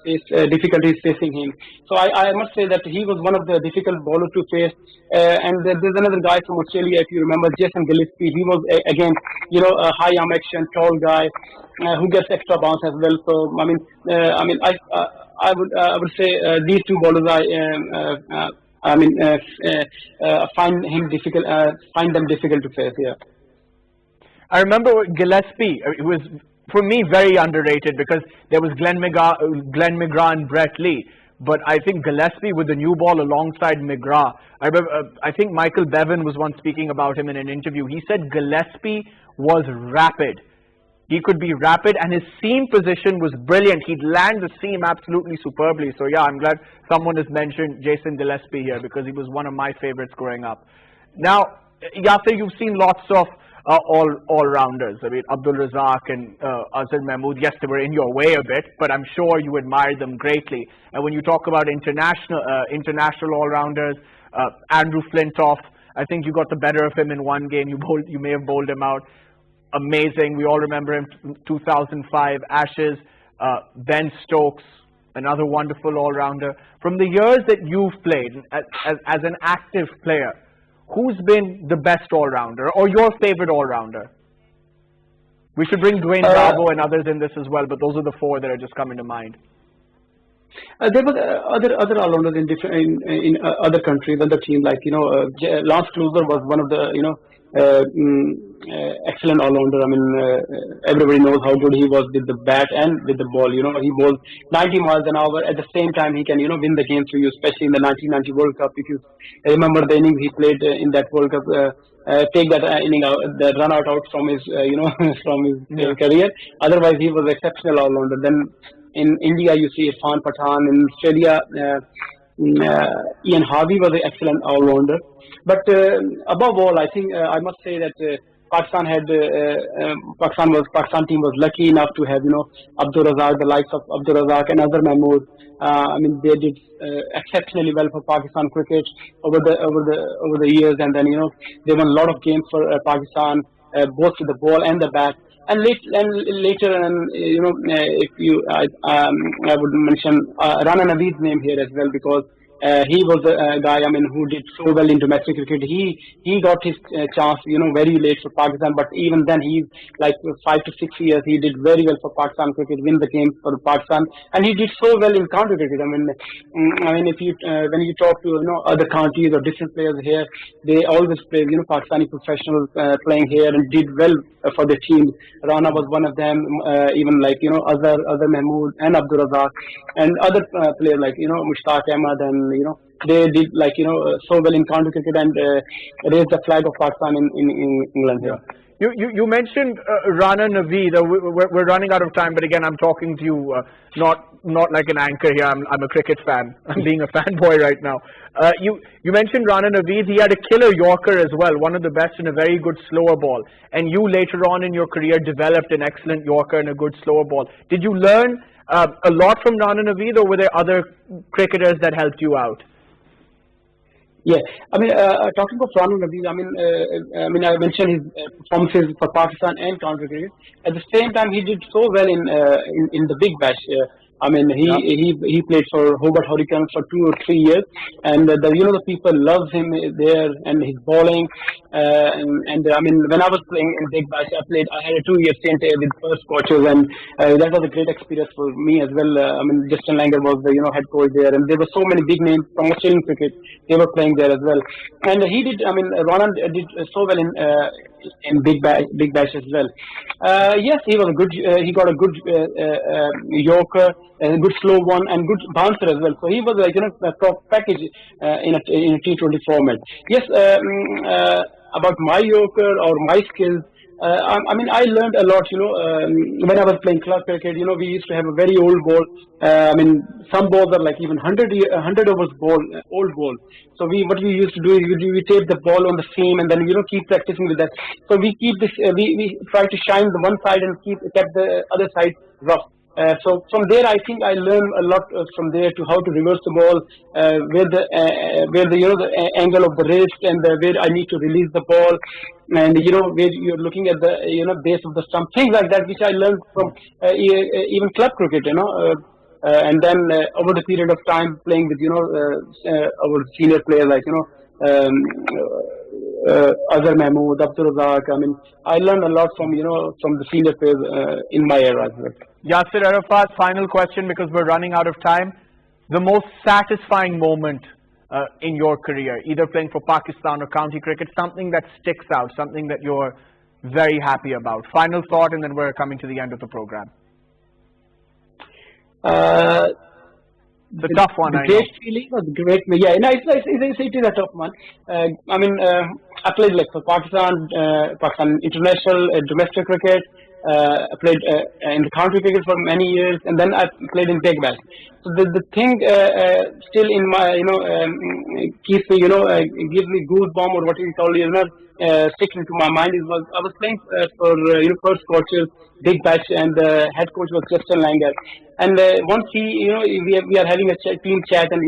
face difficulties facing him. So I must say that he was one of the difficult bowlers to face. And there's another guy from Australia, if you remember, Jason Gillespie. He was again a high arm action, tall guy who gets extra bounce as well. So I would say these two bowlers find them difficult to face. Yeah. I remember Gillespie. It was, for me, very underrated, because there was Glenn McGrath and Brett Lee. But I think Gillespie with the new ball alongside McGrath. I think Michael Bevan was once speaking about him in an interview. He said Gillespie was rapid. He could be rapid, and his seam position was brilliant. He'd land the seam absolutely superbly. So yeah, I'm glad someone has mentioned Jason Gillespie here, because he was one of my favorites growing up. Now, Yasir, you've seen lots of all-rounders. Abdul Razak and Azhar Mahmood, yes, they were in your way a bit, but I'm sure you admired them greatly. And when you talk about international all-rounders, Andrew Flintoff, I think you got the better of him in one game. You may have bowled him out. Amazing. We all remember him, 2005 Ashes. Ben Stokes, another wonderful all-rounder. From the years that you've played as an active player, who's been the best all-rounder or your favorite all-rounder? We should bring Dwayne Bravo and others in this as well, but those are the four that are just coming to mind. There were other all-rounders in other countries, other teams, Lance Kluser was one of the excellent all-rounder. Everybody knows how good he was with the bat and with the ball. He bowls 90 miles an hour. At the same time, he can win the game for you, especially in the 1990 World Cup. If you remember the innings he played in that World Cup, take that inning out, the run out from his from his career. Otherwise, he was exceptional all-rounder. Then in India, you see Irfan Pathan. In Australia, Ian Harvey was an excellent all-rounder. But above all, I think I must say that Pakistan team was lucky enough to have Abdul Razak, the likes of Abdul Razak and Azhar Mahmood. They did exceptionally well for Pakistan cricket over the years, and then they won a lot of games for Pakistan, both with the ball and the bat. And later, if I would mention Rana Naveed's name here as well, because he was a guy, I mean, who did so well in domestic cricket. He got his chance, very late for Pakistan, but even then, he like 5 to 6 years, he did very well for Pakistan cricket, win the game for Pakistan, and he did so well in county cricket. I mean, if you when you talk to other counties or different players here, they always play Pakistani professionals playing here and did well for the team. Rana was one of them, even like Azhar Mahmood and Abdul Razak and other players like Mushtaq Ahmad, and they did like so well in county cricket and raised the flag of Pakistan in England here. You mentioned Rana Naveed. We're running out of time, but again, I'm talking to you not like an anchor here. I'm a cricket fan. I'm being a fanboy right now. You mentioned Rana Naveed. He had a killer Yorker as well, one of the best and a very good slower ball. And you later on in your career developed an excellent Yorker and a good slower ball. Did you learn a lot from Rana Naveed, or were there other cricketers that helped you out? Yeah, I mean, talking of Rana Naveed, I mentioned his performances for Pakistan and county cricket. At the same time, he did so well in the Big Bash. He played for Hobart Hurricanes for 2 or 3 years, and the people loved him there and his bowling. When I was playing in Big Bash, I had a 2-year stint with first coaches, and that was a great experience for me as well. Justin Langer was the head coach there, and there were so many big names from Australian cricket. They were playing there as well, and he did. Ronan did so well in Big Bash as well. Yes, he was a good. He got a good Yorker, a good slow one, and good bouncer as well. So he was like a top package in a T20 format. Yes, about my Yorker or my skills. I learned a lot, when I was playing club cricket, we used to have a very old ball. Some balls are like even 100 overs old ball. So what we used to do is we tape the ball on the seam and then, keep practicing with that. So we keep this, we try to shine the one side and kept the other side rough. So from there, I think I learned a lot from there to how to reverse the ball, where the angle of the wrist and where I need to release the ball, and where you're looking at the base of the stump, things like that, which I learned from even club cricket, and then over the period of time playing with our senior players like Azhar Mahmood, Abdul Razak. I learned a lot from from the senior players in my era as well. Yasir Arafat, final question because we're running out of time. The most satisfying moment in your career, either playing for Pakistan or county cricket, something that sticks out, something that you're very happy about. Final thought, and then we're coming to the end of the program. The tough one, I know. Great feeling was great. Yeah, no, it is a tough one. I played like for Pakistan international domestic cricket. I played in the county cricket for many years, and then I played in Big Bash. So the thing still in my keeps me gives me goosebumps or what you call sticks into my mind was I was playing for first coaches Big Bash, and the head coach was Justin Langer, and once we are having a team chat, and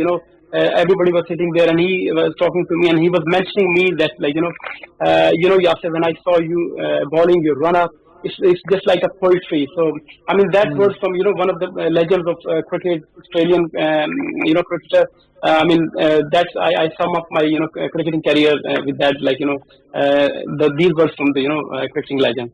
everybody was sitting there, and he was talking to me, and he was mentioning me that Yasir, when I saw you bowling your run up, it's just like a poetry. So that was from one of the legends of cricket, Australian cricketer. That's I sum up my cricketing career with that, these words from the cricketing legend.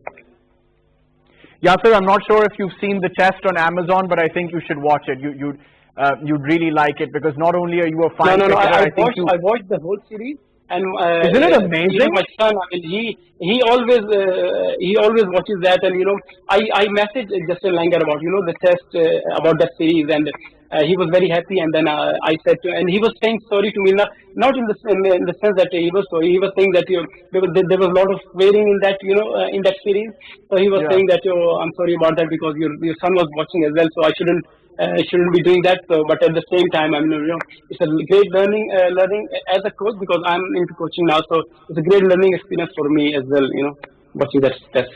Yasir, I'm not sure if you've seen the test on Amazon, but I think you should watch it. You'd really like it, because not only are you a fine cricketer, I watched the whole series. And isn't it amazing? My son, he always watches that, and I messaged Justin Langer about the test about that series, and he was very happy. And then I said to, and he was saying sorry to me, not in the sense that he was sorry. He was saying that there was a lot of swearing in that in that series. So he was saying that I'm sorry about that because your son was watching as well. So I shouldn't be doing that. So, but at the same time, it's a great learning as a coach, because I'm into coaching now. So it's a great learning experience for me as well. Watching that test.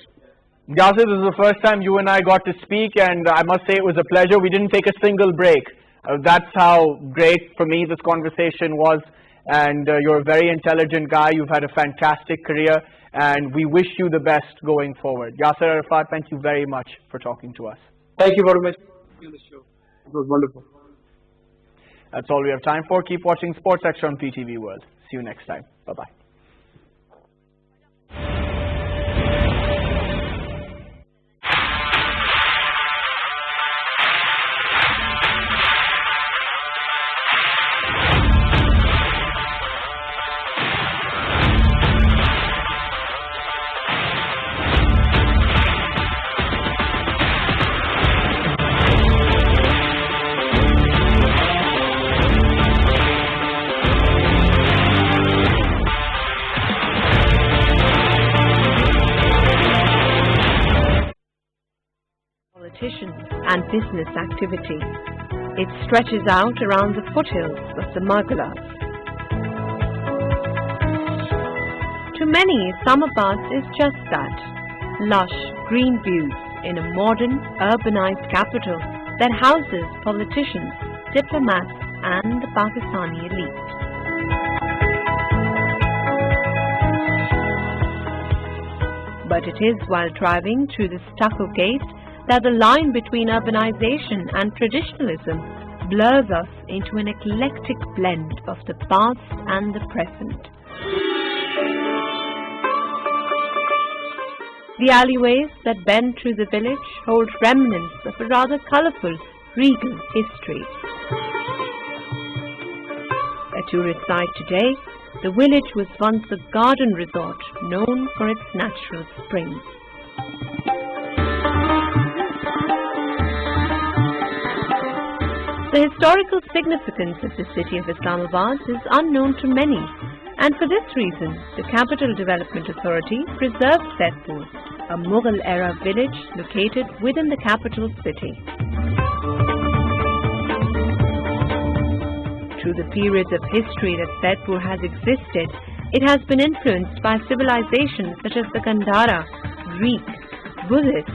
Yasir, this is the first time you and I got to speak, and I must say it was a pleasure. We didn't take a single break. That's how great for me this conversation was. And you're a very intelligent guy. You've had a fantastic career, and we wish you the best going forward. Yasir Arafat, thank you very much for talking to us. Thank you very much. On the show. It was wonderful. That's all we have time for. Keep watching Sports Extra on PTV World. See you next time. Bye-bye. And business activity. It stretches out around the foothills of the Margalas. To many, Islamabad is just that, lush green views in a modern, urbanized capital that houses politicians, diplomats and the Pakistani elite. But it is while driving through the stucco gates that the line between urbanization and traditionalism blurs us into an eclectic blend of the past and the present. The alleyways that bend through the village hold remnants of a rather colorful, regal history. A tourist site today, the village was once a garden resort known for its natural springs. The historical significance of the city of Islamabad is unknown to many, and for this reason, the Capital Development Authority preserved Saidpur, a Mughal-era village located within the capital city. Through the periods of history that Saidpur has existed, it has been influenced by civilizations such as the Gandhara, Greek, Buddhist,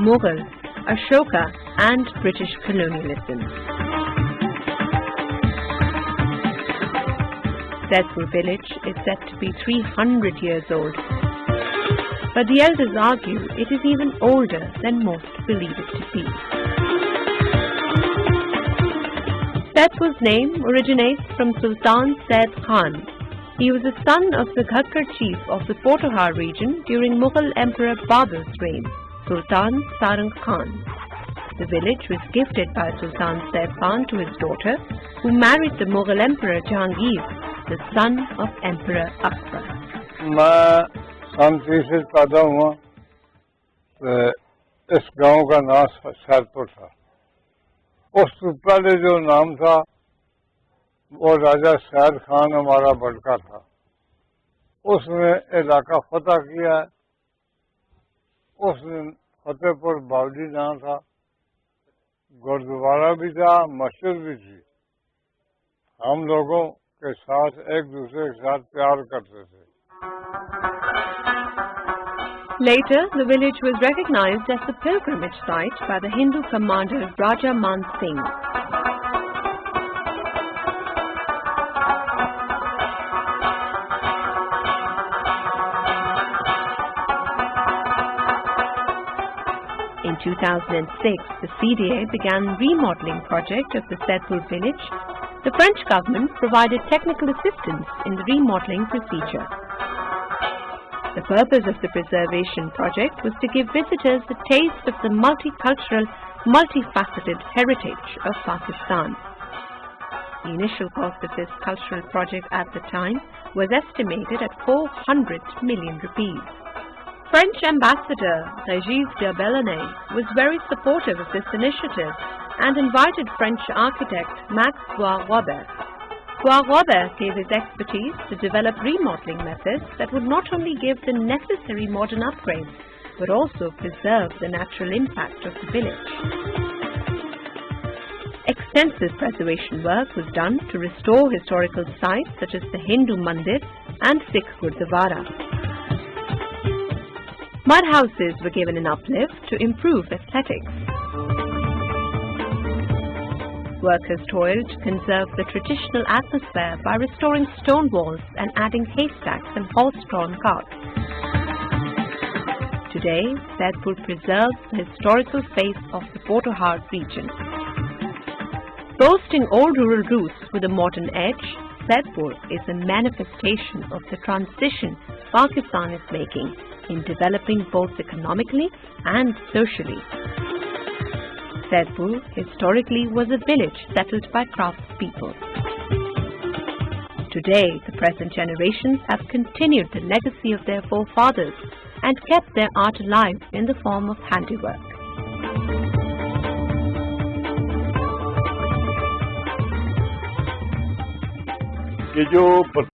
Mughal, Ashoka, and British colonialism. Saidpur village is said to be 300 years old, but the elders argue it is even older than most believe it to be. Saidpur's name originates from Sultan Said Khan. He was the son of the Ghakkar chief of the Pothohar region during Mughal Emperor Babur's reign, Sultan Sarang Khan. The village was gifted by Sultan Said Khan to his daughter, who married the Mughal Emperor Jahangir, the son of Emperor Akbar. मैं सन 30 से पैदा हुआ तो इस गांव का नाम सैदपुर था। उस पहले जो नाम था वो राजा सैद खान हमारा बड़का था। उसने इलाका फतह किया। उसने फतेहपुर बावली नाम था, गुरुद्वारा भी था, मस्जिद भी थी। हम लोगों के साथ एक दूसरे के साथ प्यार करते थे। Later, the village was recognized as a pilgrimage site by the Hindu commander Raja Man Singh. In 2006, the CDA began remodeling project of the Saidpur village. The French government provided technical assistance in the remodeling procedure. The purpose of the preservation project was to give visitors a taste of the multicultural, multifaceted heritage of Pakistan. The initial cost of this cultural project at the time was estimated at 400 million rupees. French ambassador Régis de Bellonnet was very supportive of this initiative and invited French architect Max Bois-Robert. Bois-Robert gave his expertise to develop remodeling methods that would not only give the necessary modern upgrades, but also preserve the natural impact of the village. Extensive preservation work was done to restore historical sites such as the Hindu Mandir and Sikh Gurdwara. Mud houses were given an uplift to improve aesthetics. Workers toiled to conserve the traditional atmosphere by restoring stone walls and adding haystacks and horse-drawn carts. Today, Saidpur preserves the historical face of the Pothohar region. Boasting old rural roots with a modern edge, Saidpur is a manifestation of the transition Pakistan is making in developing both economically and socially. Saidpur historically was a village settled by craftspeople. Today, the present generations have continued the legacy of their forefathers and kept their art alive in the form of handiwork. कि जो